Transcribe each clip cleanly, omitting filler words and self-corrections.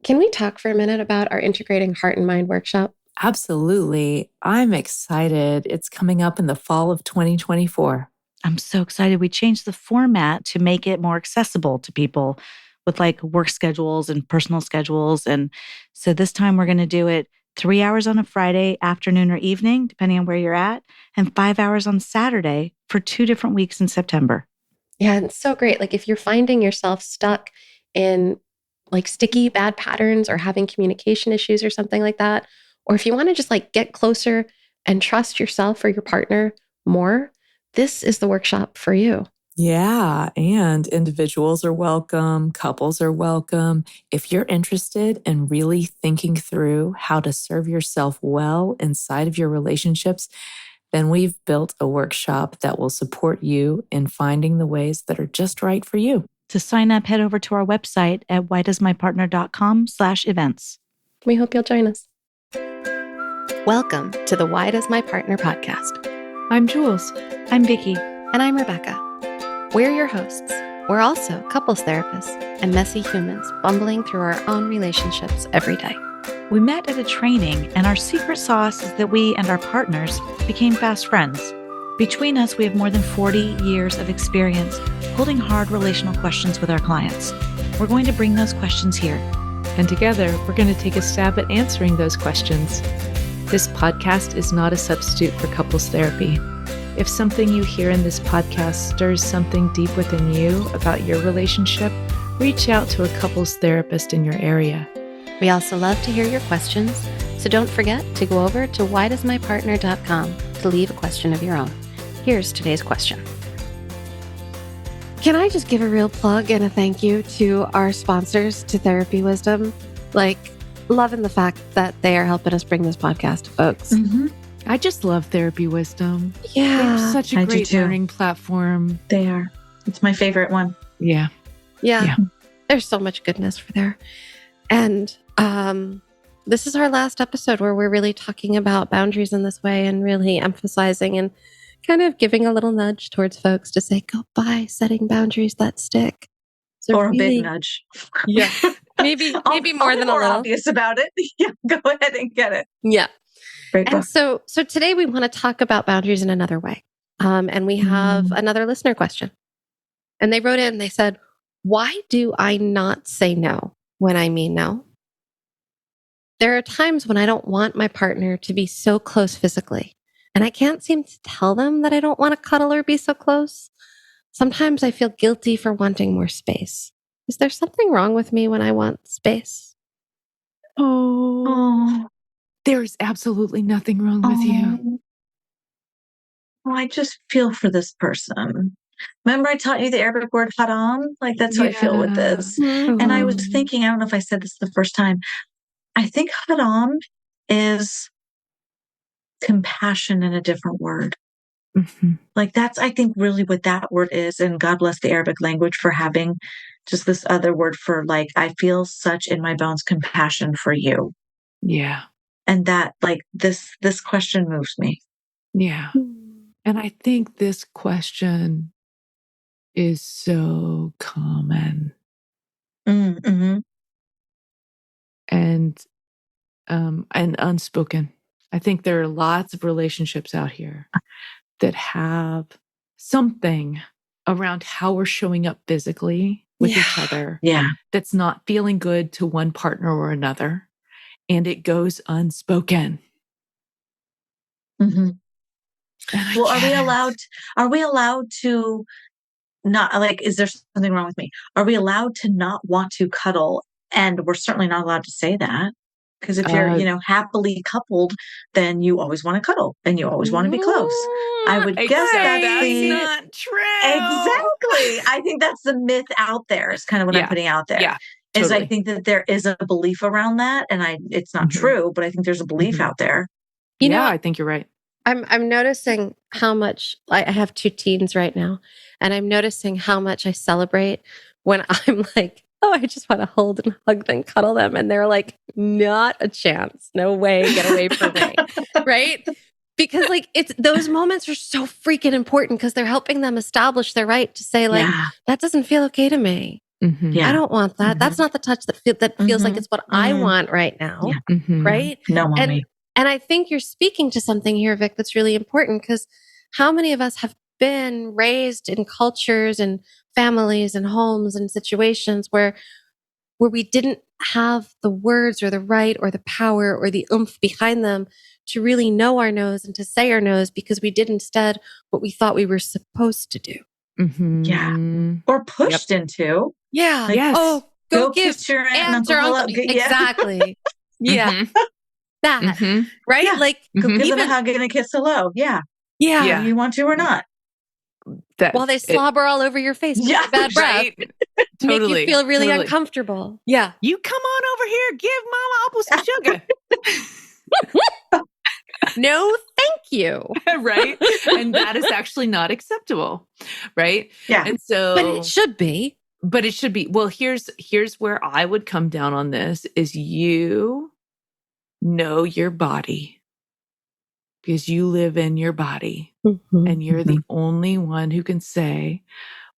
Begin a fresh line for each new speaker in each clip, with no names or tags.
Can we talk for a minute about our Integrating Heart and Mind workshop?
Absolutely. I'm excited. It's coming up in the fall of 2024.
I'm so excited. We changed the format to make it more accessible to people with like work schedules and personal schedules. And so this time we're going to do it 3 hours on a Friday afternoon or evening, depending on where you're at, and 5 hours on Saturday for 2 different weeks in September.
Yeah, and it's so great. Like if you're finding yourself stuck in like sticky bad patterns or having communication issues or something like that, or if you want to just like get closer and trust yourself or your partner more, this is the workshop for you.
Yeah, and individuals are welcome, couples are welcome. If you're interested in really thinking through how to serve yourself well inside of your relationships, then we've built a workshop that will support you in finding the ways that are just right for you.
To sign up, head over to our website at whydoesmypartner.com/events.
We hope you'll join us. Welcome to the Why Does My Partner podcast.
I'm Jules.
I'm Vicki.
And I'm Rebecca. We're your hosts. We're also couples therapists and messy humans bumbling through our own relationships every day.
We met at a training, and our secret sauce is that we and our partners became fast friends. Between us, we have more than 40 years of experience holding hard relational questions with our clients. We're going to bring those questions here.
And together, we're going to take a stab at answering those questions. This podcast is not a substitute for couples therapy. If something you hear in this podcast stirs something deep within you about your relationship, reach out to a couples therapist in your area.
We also love to hear your questions, so don't forget to go over to whydoesmypartner.com to leave a question of your own. Here's today's question. Can I just give a real plug and a thank you to our sponsors, to Therapy Wisdom? Like, loving the fact that they are helping us bring this podcast to folks.
Mm-hmm. I just love Therapy Wisdom.
Yeah.
They're such a great learning platform.
They are. It's my favorite one.
Yeah.
There's so much goodness for there. And this is our last episode where we're really talking about boundaries in this way and really emphasizing and kind of giving a little nudge towards folks to say, go by setting boundaries that stick. So
or
really,
a big nudge.
Yeah. Maybe more than a little.
Obvious about it. Yeah, go ahead and get it.
Yeah.
Great book.
And so today we want to talk about boundaries in another way. And we have another listener question. And they wrote in, they said, why do I not say no when I mean no? There are times when I don't want my partner to be so close physically, and I can't seem to tell them that I don't want to cuddle or be so close. Sometimes I feel guilty for wanting more space. Is there something wrong with me when I want space?
Oh. There's absolutely nothing wrong with you.
Oh, I just feel for this person. Remember I taught you the Arabic word haram? Like that's how I feel with this.
Mm-hmm.
And I was thinking, I don't know if I said this the first time, I think haram is compassion in a different word.
Mm-hmm.
Like that's, I think, really what that word is. And God bless the Arabic language for having just this other word for like, I feel such in my bones compassion for you.
Yeah.
And that like this question moves me.
Yeah. And I think this question is so common.
Mm-hmm.
And unspoken. I think there are lots of relationships out here that have something around how we're showing up physically with each other.
Yeah.
That's not feeling good to one partner or another. And it goes unspoken.
Mm-hmm. Well, are we allowed to not like, is there something wrong with me? Are we allowed to not want to cuddle? And we're certainly not allowed to say that. Because if you're, happily coupled, then you always want to cuddle and you always want to be close. I would guess that's
not true.
Exactly. I think that's the myth out there is kind of what I'm putting out there.
Yeah.
Is
Totally.
I think that there is a belief around that. And it's not true, but I think there's a belief out there.
You know,
I think you're right.
I'm noticing how much I have 2 teens right now, and I'm noticing how much I celebrate when I'm like, oh, I just want to hold and hug them, cuddle them. And they're like, not a chance. No way. Get away from me. Right? Because like those moments are so freaking important because they're helping them establish their right to say like, that doesn't feel okay to me.
Yeah.
I don't want that. That's not the touch that feels like it's what I want right now. Right.
No, mommy.
And I think you're speaking to something here, Vic, that's really important, because how many of us have been raised in cultures and families and homes and situations where we didn't have the words or the right or the power or the oomph behind them to really know our no's and to say our no's, because we did instead what we thought we were supposed to do.
Yeah. Or pushed into.
Yeah.
Like,
oh,
go
give
kiss your aunt and
aunt or
uncle.
uncle.
Yeah.
Exactly. Yeah. That. Right?
Yeah.
Like,
Go give them a hug and a kiss hello. Yeah.
Yeah.
Whether you want to or not.
While they slobber all over your face with their bad breath.
Right?
To make you feel really
totally.
uncomfortable. Yeah.
You come on over here, give Mama Apple some sugar.
No, thank you.
Right? And that is actually not acceptable. Right?
Yeah.
And so,
but it should be.
Well, here's where I would come down on this is you know your body, because you live in your body, and you're the only one who can say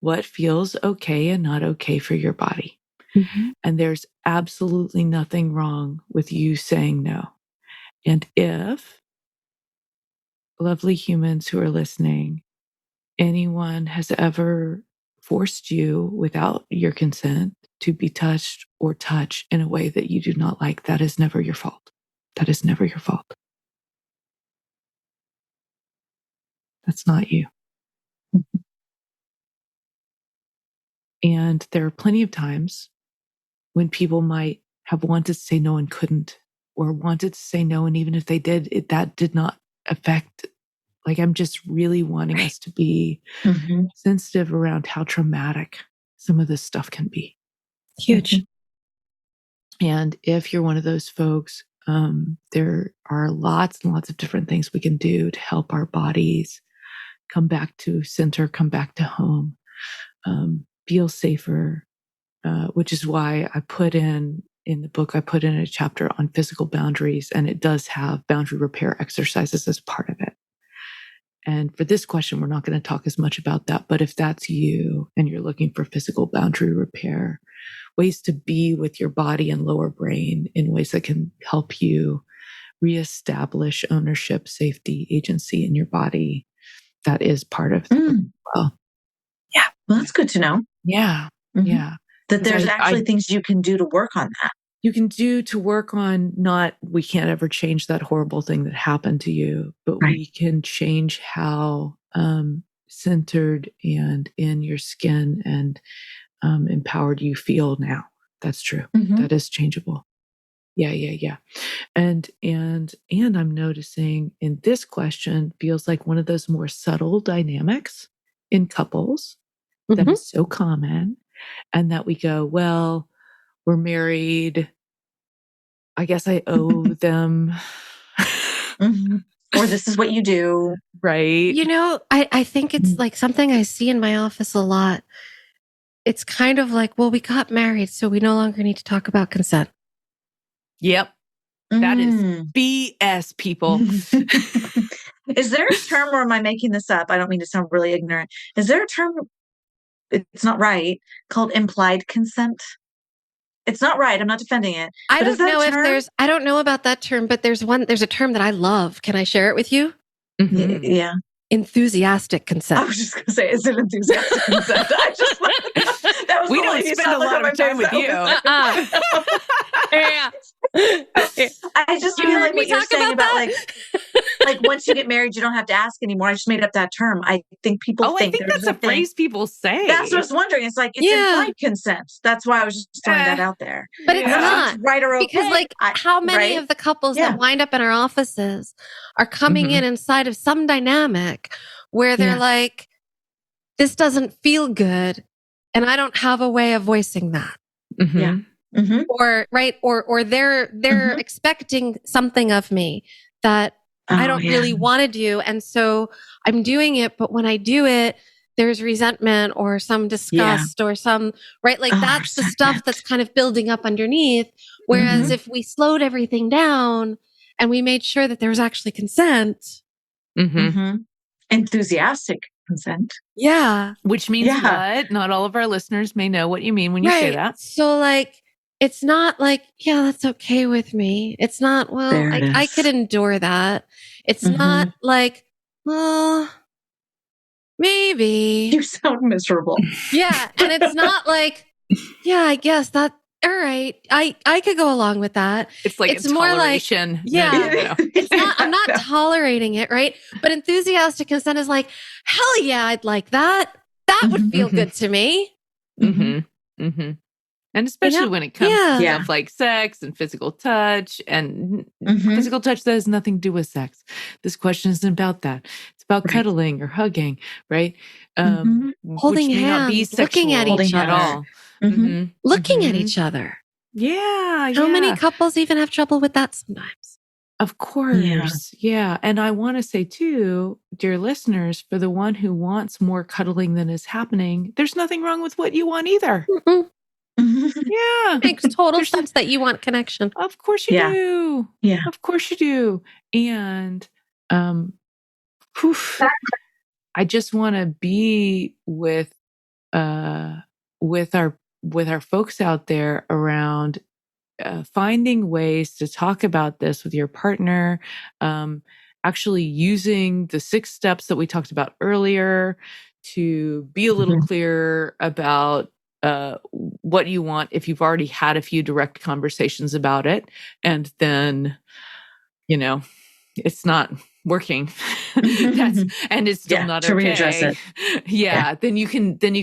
what feels okay and not okay for your body. And there's absolutely nothing wrong with you saying no. And if, lovely humans who are listening, anyone has ever forced you without your consent to be touched or touch in a way that you do not like, that is never your fault. That is never your fault. That's not you. And there are plenty of times when people might have wanted to say no and couldn't, or wanted to say no, and even if they did, that did not affect. Like, I'm just really wanting us to be sensitive around how traumatic some of this stuff can be.
Huge.
And if you're one of those folks, there are lots and lots of different things we can do to help our bodies come back to center, come back to home, feel safer, which is why I put in the book, I put in a chapter on physical boundaries, and it does have boundary repair exercises as part of it. And for this question, we're not going to talk as much about that. But if that's you and you're looking for physical boundary repair, ways to be with your body and lower brain in ways that can help you reestablish ownership, safety, agency in your body, that is part of the book as well.
Yeah. Well, that's good to know.
Yeah. Yeah.
That there's actually things you can do to work on that.
You can do to work on we can't ever change that horrible thing that happened to you, but we can change how centered and in your skin and empowered you feel now. That's true. That is changeable. Yeah. And I'm noticing in this question feels like one of those more subtle dynamics in couples that is so common, and that we go, well, we're married, I guess I owe them.
Or this is what you do.
Right.
You know, I think it's like something I see in my office a lot. It's kind of like, well, we got married, so we no longer need to talk about consent.
Yep. That is BS, people.
Is there a term, or am I making this up? I don't mean to sound really ignorant. Is there a term, it's not right, called implied consent? It's not right. I'm not defending it.
I don't know if there's, I don't know about that term, but there's a term that I love. Can I share it with you?
Yeah.
Enthusiastic consent.
I was just going to say, is it enthusiastic consent? I just, that was
we don't spend a lot of time with you.
Yeah.
I just feel like what you're saying about like once you get married, you don't have to ask anymore. I just made up that term. I think people think
I think that's a phrase people say.
That's what I was wondering. It's like, it's implied consent. That's why I was just throwing that out there.
But it's not
right or okay.
Because how many of the couples that wind up in our offices are coming in inside of some dynamic where they're like, this doesn't feel good, and I don't have a way of voicing that. Or they're expecting something of me that I don't really want to do, and so I'm doing it, but when I do it, there's resentment or some disgust or some that's the stuff that's kind of building up underneath. Whereas if we slowed everything down and we made sure that there was actually consent,
enthusiastic consent.
Yeah.
Which means what? Not all of our listeners may know what you mean when you say that.
So like, it's not like, yeah, that's okay with me. It's not, well, I could endure that. It's not like, well, maybe.
You sound miserable.
Yeah. And it's not like, yeah, I guess that, all right. I could go along with that.
It's like
it's more like,
toleration.
yeah,
No.
it's not, I'm not tolerating it. Right. But enthusiastic consent is like, hell yeah, I'd like that. That would feel good to me.
And especially when it comes to stuff like sex and physical touch, and physical touch that has nothing to do with sex. This question isn't about that. It's about cuddling or hugging, right?
Holding hands, looking at each other.
At all.
Looking at each other.
Yeah.
How many couples even have trouble with that sometimes?
Of course. Yeah. And I want to say too, dear listeners, for the one who wants more cuddling than is happening, there's nothing wrong with what you want either. Yeah.
Makes total sense that you want connection.
Of course you do.
Yeah.
Of course you do. And I just want to be with our folks out there around finding ways to talk about this with your partner, actually using the 6 steps that we talked about earlier to be a little clearer about what you want if you've already had a few direct conversations about it, and then, it's not working. And it's still not
to
okay.
readdress it.
Then you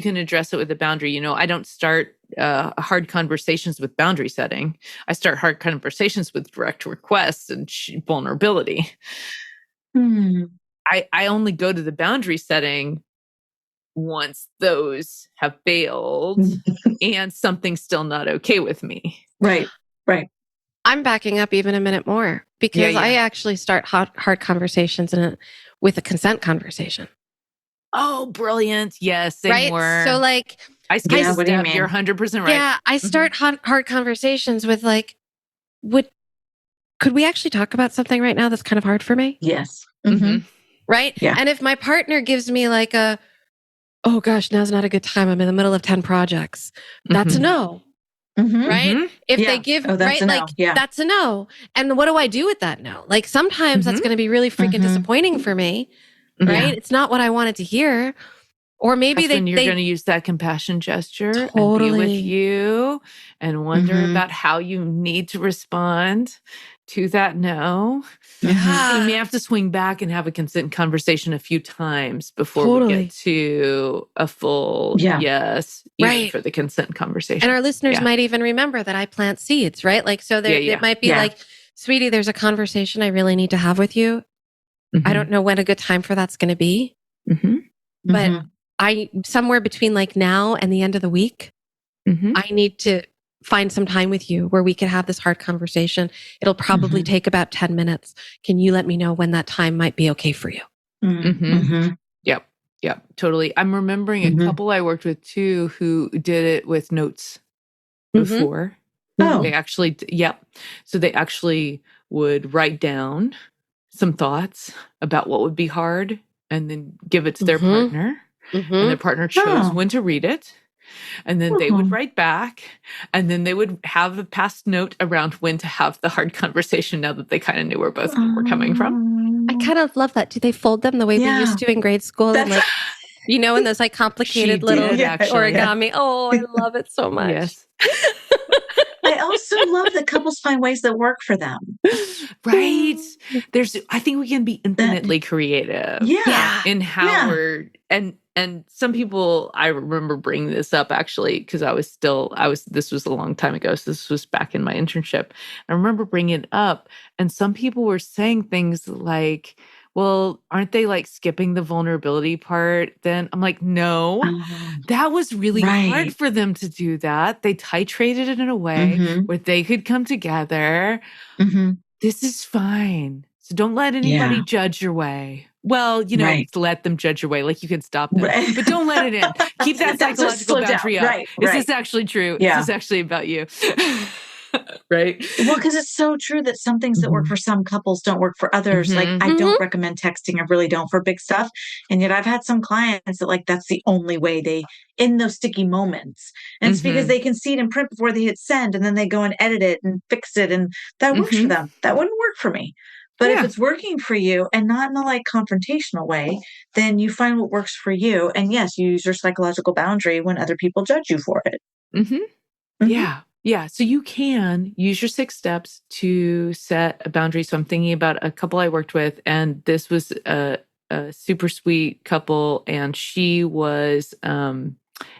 can address it with a boundary. I don't start hard conversations with boundary setting. I start hard conversations with direct requests and vulnerability. I only go to the boundary setting once those have failed and something's still not okay with me.
Right.
I'm backing up even a minute more because I actually start hard conversations with a consent conversation.
Oh, brilliant. Yes,
right?
More.
So like,
I skip
what do you mean?
You're 100% right.
Yeah, I start hard conversations with like, could we actually talk about something right now that's kind of hard for me?
Yes.
Right?
Yeah.
And if my partner gives me like oh gosh, now's not a good time. I'm in the middle of 10 projects. That's a no. Right? If they give,
that's a no.
That's a no. And what do I do with that no? Like sometimes that's going to be really freaking disappointing for me. Right? It's not what I wanted to hear. Or maybe
you're going to use that compassion gesture and be with you and wonder about how you need to respond to that no. You may have to swing back and have a consent conversation a few times before we get to a full yes, even for the consent conversation.
And our listeners might even remember that I plant seeds, right? Like, so it might be like, sweetie, there's a conversation I really need to have with you. I don't know when a good time for that's going to be, but somewhere between like now and the end of the week, I need to find some time with you where we could have this hard conversation. It'll probably take about 10 minutes. Can you let me know when that time might be okay for you?
Yep, totally. I'm remembering a couple I worked with too who did it with notes before. They actually, So they actually would write down some thoughts about what would be hard and then give it to their partner. And their partner chose when to read it. And then they would write back, and then they would have a past note around when to have the hard conversation now that they kind of knew where both were coming from.
I kind of love that. Do they fold them the way we used to in grade school? And like, in those like complicated little origami. Oh, I love it so much.
Yes.
I also love that couples find ways that work for them.
Right. I think we can be infinitely creative. In how we're, and some people, I remember bringing this up actually, because this was a long time ago. So this was back in my internship. I remember bringing it up, and some people were saying things like, well, aren't they like skipping the vulnerability part? Then I'm like, no, that was really hard for them to do that. They titrated it in a way where they could come together. This is fine. So don't let anybody judge your way. Well, let them judge your way. Like you can stop them, but don't let it in. Keep that psychological boundary up. Is this actually true? Is this actually about you?
Right?
Well, because it's so true that some things that work for some couples don't work for others. Like, I don't recommend texting. I really don't for big stuff. And yet I've had some clients that like, that's the only way they, in those sticky moments. And it's because they can see it in print before they hit send, and then they go and edit it and fix it. And that works for them. That wouldn't work for me. But if it's working for you and not in a like confrontational way, then you find what works for you. And yes, you use your psychological boundary when other people judge you for it.
Yeah. Yeah. So you can use your 6 steps to set a boundary. So I'm thinking about a couple I worked with, and this was a super sweet couple, and she was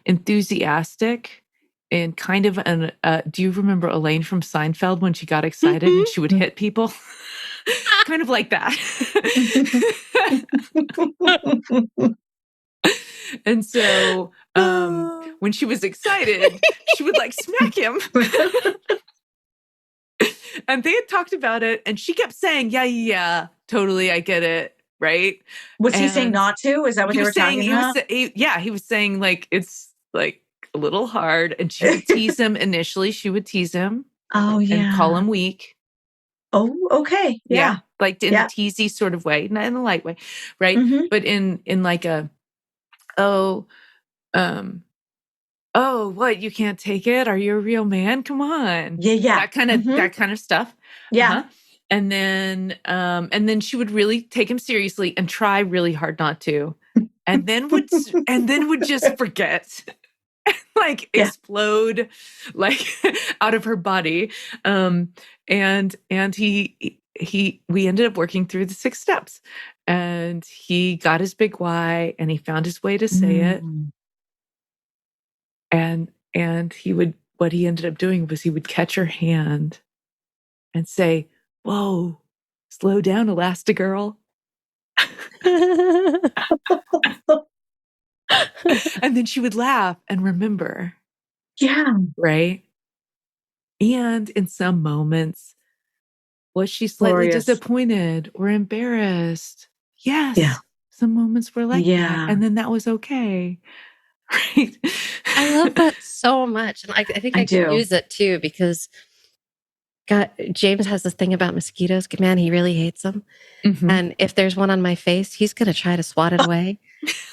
enthusiastic and kind of an, do you remember Elaine from Seinfeld when she got excited and she would hit people? Kind of like that. And so when she was excited, she would like smack him. And they had talked about it, and she kept saying, yeah, totally, I get it, right?
Was he saying not to? Is that what they were talking about?
He was saying like, it's like a little hard. And she would tease him initially. She would tease him.
Oh, yeah.
And call him weak.
Oh, okay. Yeah.
Like in a teasy sort of way, not in a light way, right? But in like a, what, you can't take it? Are you a real man? Come on.
Yeah.
That kind of stuff.
Yeah.
And then she would really take him seriously and try really hard not to. And then would just forget. Like explode like out of her body. And we ended up working through the 6 steps, and he got his big why, and he found his way to say it. And what he ended up doing was he would catch her hand and say, "Whoa, slow down, Elastigirl." And then she would laugh and remember.
Yeah.
Right? And in some moments, was she slightly disappointed or embarrassed? Yes. Yeah. Some moments were like that. And then that was okay. Right?
I love that so much. And I think I can use it too, because James has this thing about mosquitoes. Man, he really hates them. And if there's one on my face, he's going to try to swat it away.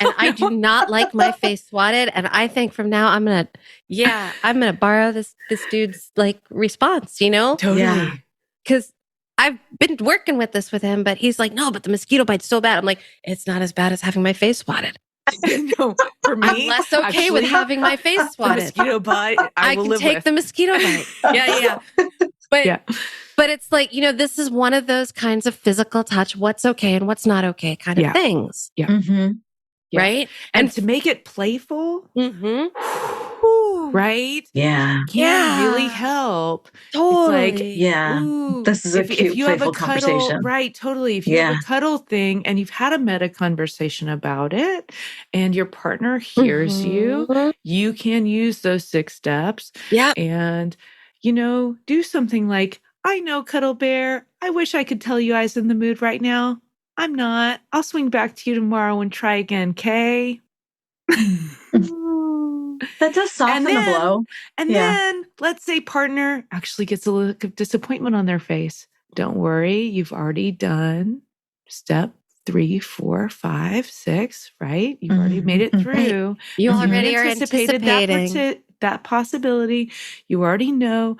And I do not like my face swatted. And I think from now I'm going to borrow this dude's like response, you know?
Totally.
Because I've been working with this with him, but he's like, no, but the mosquito bite's so bad. I'm like, it's not as bad as having my face swatted.
No, for me,
I'm less okay with having my face swatted.
Mosquito bite, I will
can
live
take
with.
the mosquito bite. Yeah. But it's like, you know, this is one of those kinds of physical touch, what's okay and what's not okay kind of things.
Yeah.
Right?
And to make it playful, right?
Yeah.
Can really help.
Totally.
It's like,
this is a cute, playful conversation.
Right, totally. If you have a cuddle thing and you've had a meta conversation about it and your partner hears you, you can use those 6 steps.
Yeah.
And, you know, do something like, I know, Cuddle Bear, I wish I could tell you I was in the mood right now. I'm not. I'll swing back to you tomorrow and try again, Kay.
That does soften the blow.
And then let's say partner actually gets a look of disappointment on their face. Don't worry. You've already done step 3, 4, 5, 6, right? You've already made it through.
Right. You already are anticipating
that possibility. You already know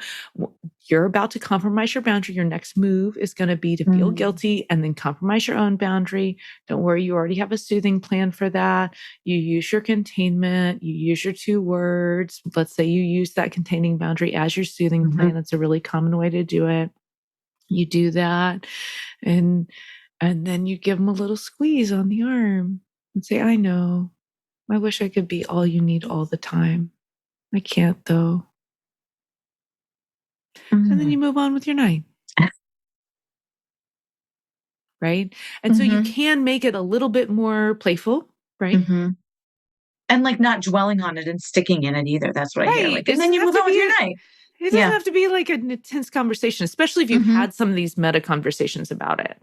you're about to compromise your boundary. Your next move is going to be to feel guilty and then compromise your own boundary. Don't worry. You already have a soothing plan for that. You use your containment. You use your 2 words. Let's say you use that containing boundary as your soothing plan. It's a really common way to do it. You do that. And then you give them a little squeeze on the arm and say, I know. I wish I could be all you need all the time. I can't, though. And then you move on with your night. Right? And so you can make it a little bit more playful, right?
And like not dwelling on it and sticking in it either. That's what I hear. Like, and then you move on with your night.
It doesn't have to be like an intense conversation, especially if you've had some of these meta conversations about it.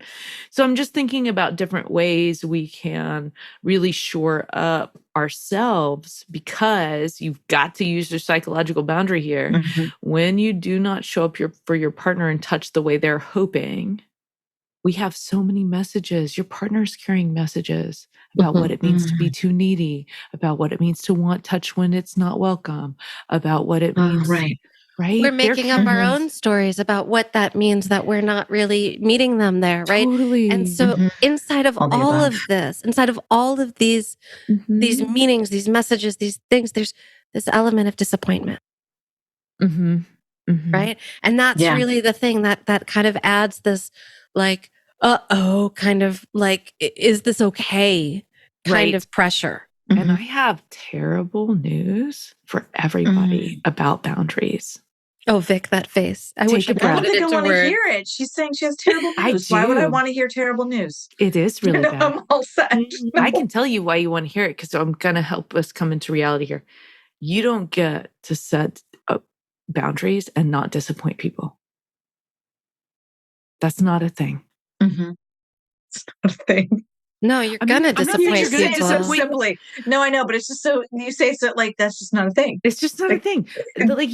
So I'm just thinking about different ways we can really shore up ourselves, because you've got to use your psychological boundary here. When you do not show up for your partner and touch the way they're hoping, we have so many messages. Your partner's carrying messages about what it means to be too needy, about what it means to want touch when it's not welcome, about what it means.
Right.
We're making up our own stories about what that means, that we're not really meeting them there, right?
Totally.
And so inside of all of this, inside of all of these meanings, these messages, these things, there's this element of disappointment. Right? And that's really the thing that kind of adds this like, kind of like, is this okay? Kind of pressure.
And I have terrible news for everybody about boundaries.
Oh, Vic, that face. I wish I could
don't
put it
think I
into
want to
words.
hear it. She's saying she has terrible news. Why would I want to hear terrible news?
It is really bad.
I'm all set.
I can tell you why you want to hear it, because I'm going to help us come into reality here. You don't get to set up boundaries and not disappoint people. That's not a thing.
It's not a thing.
No, you're gonna disappoint people.
So simply. No, I know, but it's just so you say so like that's just not a thing.
It's just not a thing. Like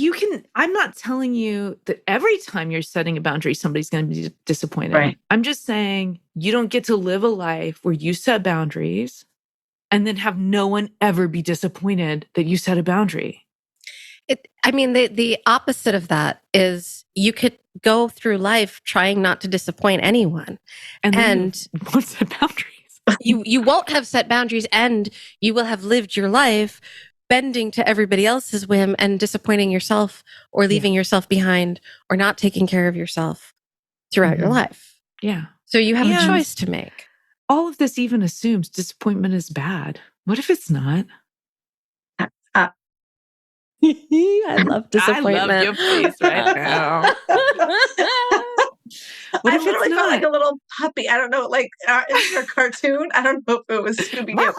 I'm not telling you that every time you're setting a boundary, somebody's going to be disappointed.
Right.
I'm just saying you don't get to live a life where you set boundaries and then have no one ever be disappointed that you set a boundary.
The opposite of that is you could go through life trying not to disappoint anyone. And
won't set boundaries.
You won't have set boundaries, and you will have lived your life bending to everybody else's whim and disappointing yourself or leaving yourself behind or not taking care of yourself throughout your life.
Yeah.
So you have a choice to make.
All of this even assumes disappointment is bad. What if it's not?
I love disappointment.
I love your face right now. What
I
if
literally
it's
felt
not?
like a little puppy. I don't know, like is there a cartoon? I don't know if it was Scooby-Doo. But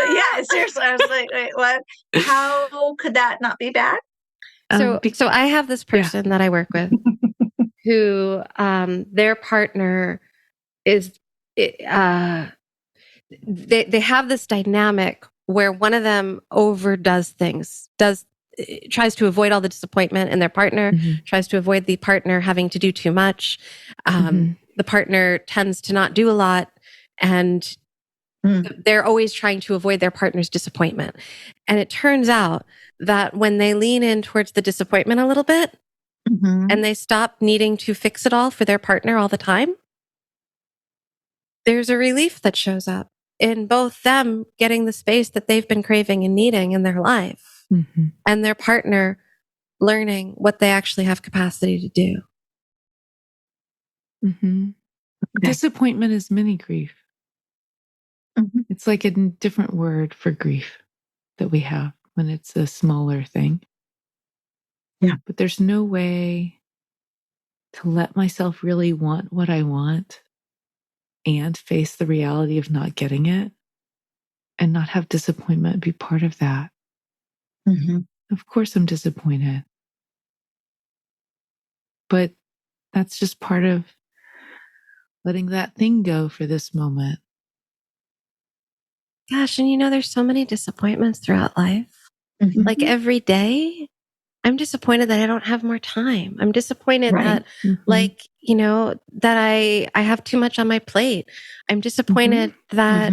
yeah, seriously, I was like, wait, what? How could that not be bad?
So I have this person that I work with who their partner is they have this dynamic where one of them overdoes things, tries to avoid all the disappointment, and their partner tries to avoid the partner having to do too much. The partner tends to not do a lot, and they're always trying to avoid their partner's disappointment. And it turns out that when they lean in towards the disappointment a little bit and they stop needing to fix it all for their partner all the time, there's a relief that shows up in both them getting the space that they've been craving and needing in their life. And their partner learning what they actually have capacity to do.
Okay. Disappointment is mini grief. It's like a different word for grief that we have when it's a smaller thing.
Yeah.
But there's no way to let myself really want what I want and face the reality of not getting it and not have disappointment be part of that. Of course I'm disappointed. But that's just part of letting that thing go for this moment.
Gosh, and there's so many disappointments throughout life. Like every day, I'm disappointed that I don't have more time. I'm disappointed that that I have too much on my plate. I'm disappointed that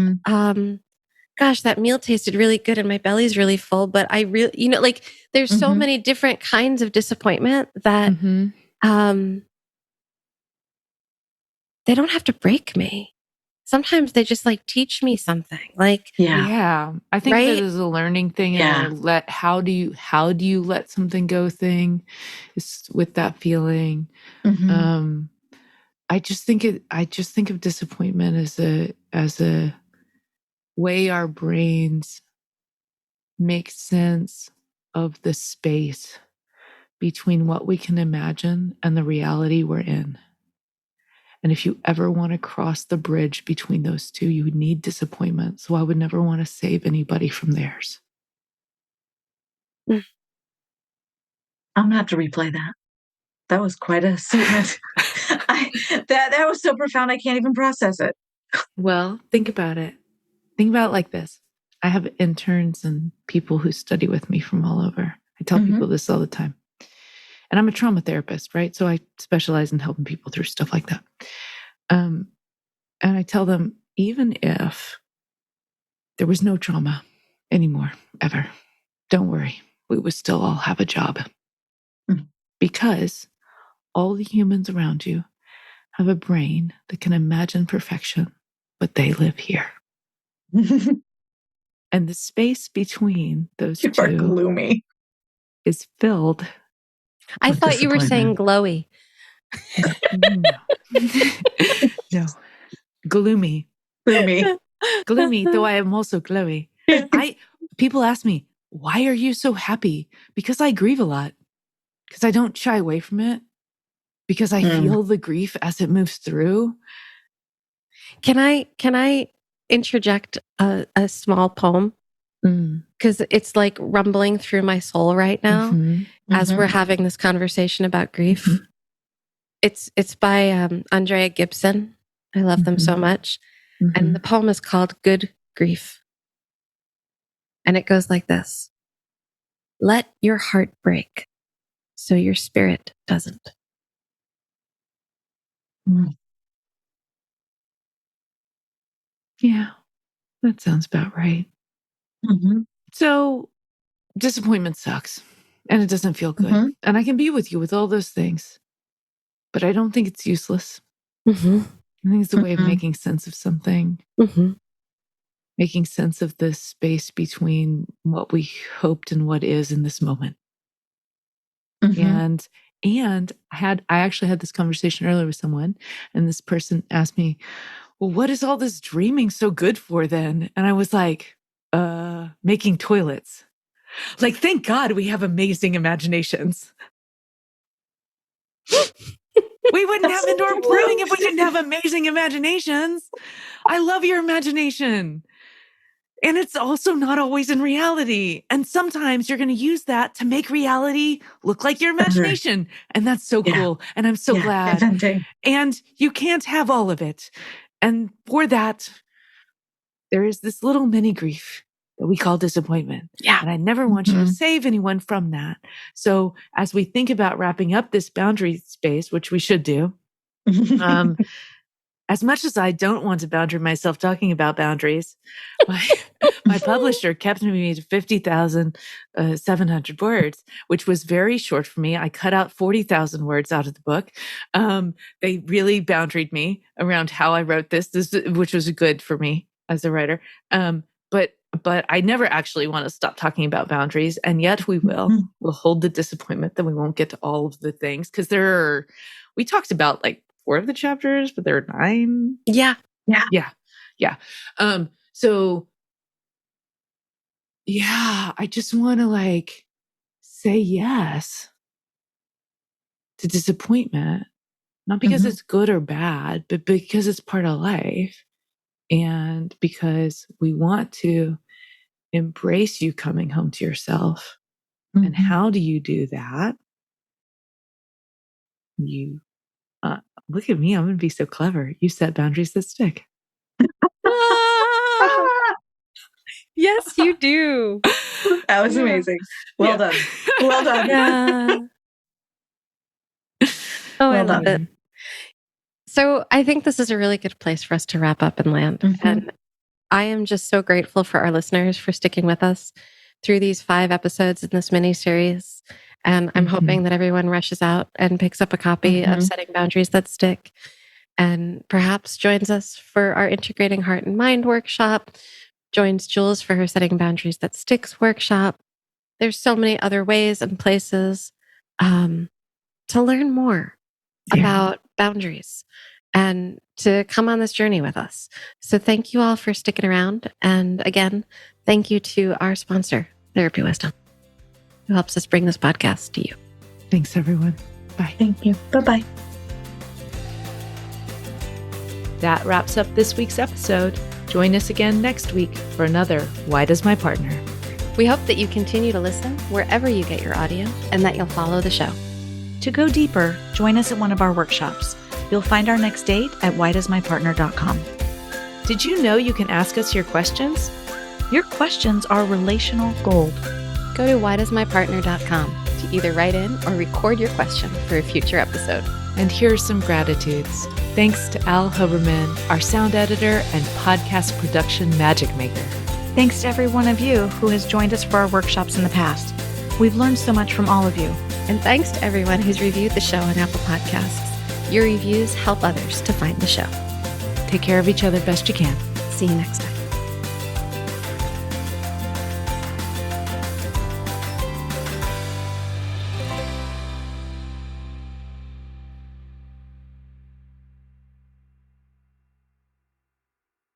gosh, that meal tasted really good and my belly's really full, but I really, there's so many different kinds of disappointment that they don't have to break me. Sometimes they just teach me something.
I think that is a learning thing. And how do you let something go thing is with that feeling. I just think of disappointment as a way our brains make sense of the space between what we can imagine and the reality we're in. And if you ever want to cross the bridge between those two, you would need disappointment. So I would never want to save anybody from theirs.
I'm going to have to replay that. That was quite a statement. That was so profound, I can't even process it.
Well, think about it. Think about it like this. I have interns and people who study with me from all over. I tell people this all the time. And I'm a trauma therapist, right? So I specialize in helping people through stuff like that. And I tell them, even if there was no trauma anymore, ever, don't worry, we would still all have a job. Because all the humans around you have a brain that can imagine perfection, but they live here. And the space between those
You are
two
gloomy.
is filled.
I
with
thought you were saying
disappointment.
glowy.
No. Gloomy. Gloomy, though I am also glowy. People ask me, why are you so happy? Because I grieve a lot. Because I don't shy away from it. Because I feel the grief as it moves through.
Can I interject a small poem? Because it's like rumbling through my soul right now as we're having this conversation about grief. It's by Andrea Gibson. I love them so much. And the poem is called Good Grief. And it goes like this. Let your heart break so your spirit doesn't.
Yeah, that sounds about right. So disappointment sucks and it doesn't feel good. And I can be with you with all those things, but I don't think it's useless. I think it's a way of making sense of something, making sense of the space between what we hoped and what is in this moment. And I actually had this conversation earlier with someone, and this person asked me, well, what is all this dreaming so good for then? And I was like, making toilets. Like, thank God we have amazing imaginations. We wouldn't have indoor plumbing if we didn't have amazing imaginations. I love your imagination. And it's also not always in reality. And sometimes you're going to use that to make reality look like your imagination. And that's so cool. And I'm so glad. And you can't have all of it. And for that, there is this little mini grief that we call disappointment. Yeah. And I never want you to save anyone from that. So as we think about wrapping up this boundary space, which we should do, as much as I don't want to boundary myself talking about boundaries, my publisher kept me to 50,700 words, which was very short for me. I cut out 40,000 words out of the book. They really boundaried me around how I wrote this, which was good for me as a writer. But I never actually want to stop talking about boundaries. And yet we will. We'll hold the disappointment that we won't get to all of the things. Because we talked about like 4 of the chapters, but there are 9.
Yeah.
So yeah, I just want to like say yes to disappointment, not because it's good or bad, but because it's part of life. And because we want to embrace you coming home to yourself. And how do you do that? You look at me. I'm going to be so clever. You set boundaries that stick.
Yes, you do.
That was amazing. Well done. Well done.
Yeah. Oh, I love it. So I think this is a really good place for us to wrap up and land. And I am just so grateful for our listeners for sticking with us through these 5 episodes in this mini series. And I'm hoping that everyone rushes out and picks up a copy of Setting Boundaries That Stick and perhaps joins us for our Integrating Heart and Mind workshop, joins Jules for her Setting Boundaries That Sticks workshop. There's so many other ways and places to learn more about boundaries and to come on this journey with us. So thank you all for sticking around. And again, thank you to our sponsor, Therapy Wisdom, who helps us bring this podcast to you.
Thanks, everyone. Bye.
Thank you. Bye-bye.
That wraps up this week's episode. Join us again next week for another Why Does My Partner?
We hope that you continue to listen wherever you get your audio and that you'll follow the show.
To go deeper, join us at one of our workshops. You'll find our next date at whydoesmypartner.com.
Did you know you can ask us your questions?
Your questions are relational gold.
Go to whydoesmypartner.com to either write in or record your question for a future episode.
And here are some gratitudes. Thanks to Al Hoberman, our sound editor and podcast production magic maker.
Thanks to every one of you who has joined us for our workshops in the past. We've learned so much from all of you.
And thanks to everyone who's reviewed the show on Apple Podcasts. Your reviews help others to find the show.
Take care of each other best you can.
See you next time.